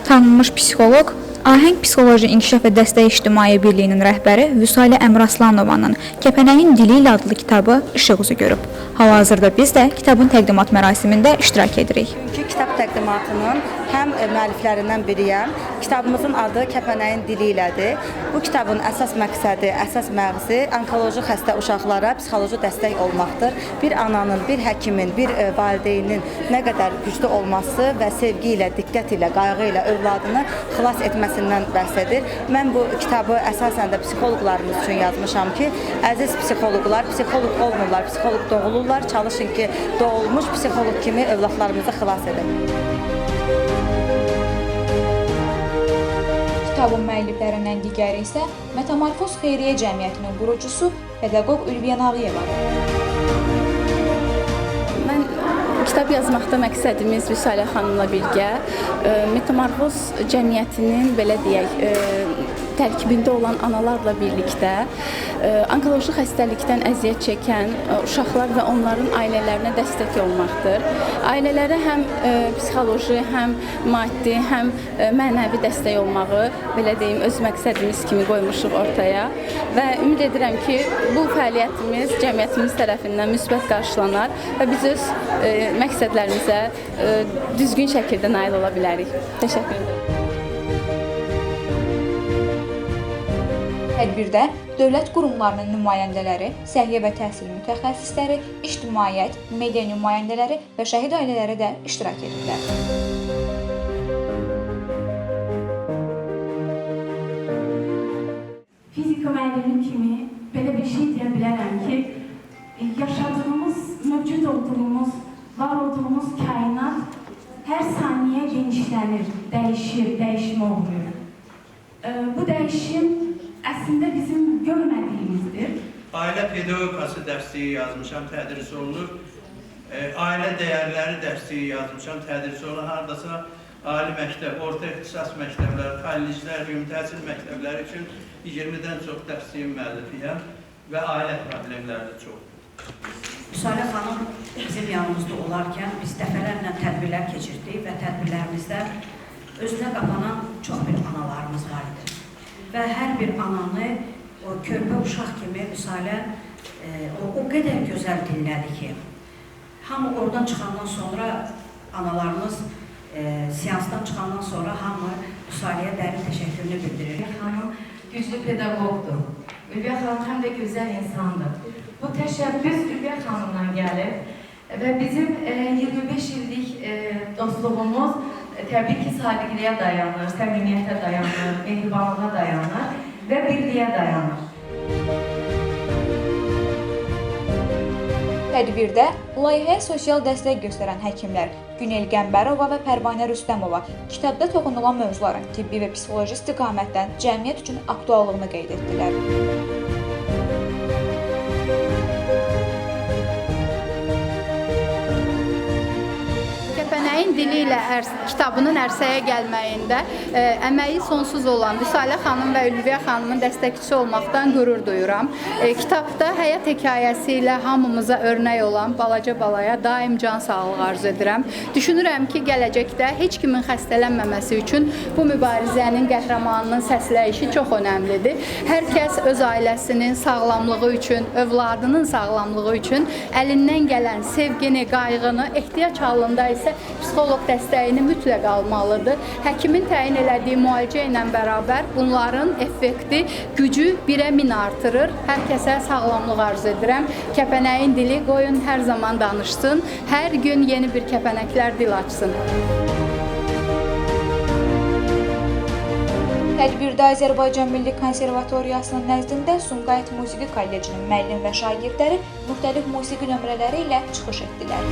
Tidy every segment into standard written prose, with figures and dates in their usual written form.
Tanınmış psixoloq, Ahəng Psixoloji İnkişaf və Dəstək İctimai Birliyinin rəhbəri Vüsalə Əmraslanovanın Kəpənəyin Dili ilə adlı kitabı işıq üzü görüb. Hal-hazırda biz də kitabın təqdimat mərasimində iştirak edirik. Bugünkü kitab təqdimatının həm müəlliflərindən biriyəm. Kitabımızın adı Kəpənəyin Dili ilədir. Bu kitabın əsas məqsədi, əsas məğzi onkoloji xəstə uşaqlara psixoloji dəstək olmaqdır. Bir ananın, bir həkimin, bir valideynin nə qədər güclü olması və sevgi ilə, diqqət ilə, qayğı ilə övladını xilas etməsindən bəhs edir. Mən bu kitabı əsasən də psixoloqlarımız üçün yazmışam ki, əziz psixoloqlar, psixoloq olmurlar, psixoloq doğulurlar. Çalışın ki, doğulmuş psixoloq kimi övladlarımızı xilas edin. Kitabın müəlliflərindən digəri isə Metamorfoz Xeyriyyə Cəmiyyətinin qurucusu pedaqoq Ülviyə Nağıyevadır. Mən kitab yazmaqda məqsədimiz Vüsalə xanımla birgə Metamorfoz Cəmiyyətinin belə deyək, tərkibində olan analarla birlikdə onkoloji xəstəlikdən əziyyət çəkən uşaqlar və onların ailələrinə dəstək olmaqdır. Ailələrə həm psixoloji, həm maddi, həm mənəvi dəstək olmağı, belə deyim, öz məqsədimiz kimi qoymuşuq ortaya və ümid edirəm ki, bu fəaliyyətimiz cəmiyyətimiz tərəfindən müsbət qarşılanar və biz öz məqsədlərimizə düzgün şəkildə nail ola bilərik. Təşəkkür edirəm. Tədbirdə dövlət qurumlarının nümayəndələri, səhiyyə və təhsil mütəxəssisləri, ictimaiyyət, media nümayəndələri və şəhid ailələri də iştirak edirlər. Fizika müəllimi kimi belə bir şey deyə bilərəm ki, yaşadığımız, mövcud olduğumuz, var olduğumuz kainat hər saniyə genişlənir, dəyişir, dəyişmə oluyor. Bu dəyişim əslində bizim görmədiyimizdir. Ailə pedagogikası dərsliyi yazmışam, tədris olunur. Ailə dəyərləri dərsliyi yazmışam, tədris olunur. Hardasa ali məktəb, orta ixtisas məktəbləri, kolleclər, ümumi təhsil məktəbləri üçün 20-dən çox dərsliyin müəllifiyəm və ailə problemləri də çoxdur. Vüsalə xanım bizim yanımızda olarkən biz dəfələrlə tədbirlər keçirdik və tədbirlərimizdə özünə qapanan çox bir analarımız var idi. Və hər bir ananı o körpə uşaq kimi Vüsalə o qədər gözəl dinlədi ki, hamı oradan çıxandan sonra analarımız seansdan çıxandan sonra hamı Vüsaləyə dərin təşəkkürünü bildirir. Xanım güclü pedaqoqdur. Ülviyə xanım həm də gözəl insandır. Bu təşəbbüs Ülviyə xanımdan gəlir və bizim 25 illik dostluğumuz təbii ki, sadiqliyə dayanır, səmimiyyətə dayanır, mehribanlığa dayanır və birliyə dayanır. Tədbirdə layihəyə sosial dəstək göstərən həkimlər Günel Qəmbərova və Pərvanə Rüstəmova kitabda toxunulan mövzuların tibbi və psixoloji istiqamətdən cəmiyyət üçün aktuallığını qeyd etdilər. Kəpənəyin Dili ilə kitabının ərsəyə gəlməyində əməyi sonsuz olan Vüsalə xanım və Ülviyə xanımın dəstəkçisi olmaqdan qürur duyuram. Kitabda həyat hekayəsi ilə hamımıza örnək olan balaca balaya daim can sağlığı arzu edirəm. Düşünürəm ki, gələcəkdə heç kimin xəstələnməməsi üçün bu mübarizənin qəhrəmanının səsləyişi çox önəmlidir. Hər kəs öz ailəsinin sağlamlığı üçün, övladının sağlamlığı üçün əlindən gələn sevgini, qayğını, ehtiyac halında isə psixoloq dəstəyini mütləq almalıdır. Həkimin təyin elədiyi müalicə ilə bərabər bunların effekti, gücü 1-ə 1000 artırır. Hər kəsə sağlamlıq arzu edirəm. Kəpənəyin dili qoyun hər zaman danışsın. Hər gün yeni bir kəpənəklər dil açsın. Tədbirdə Azərbaycan Milli Konservatoriyasının nəzdində Sumqayıt Musiqi Kollecinin müəllim və şagirdləri müxtəlif musiqi nömrələri ilə çıxış etdilər.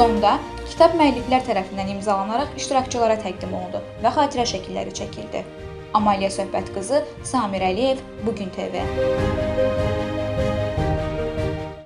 Sonda kitab müəlliflər tərəfindən imzalanaraq iştirakçılara təqdim olundu və xatirə şəkilləri çəkildi. Amaliya Söhbət qızı, Samir Əliyev, Bugün TV.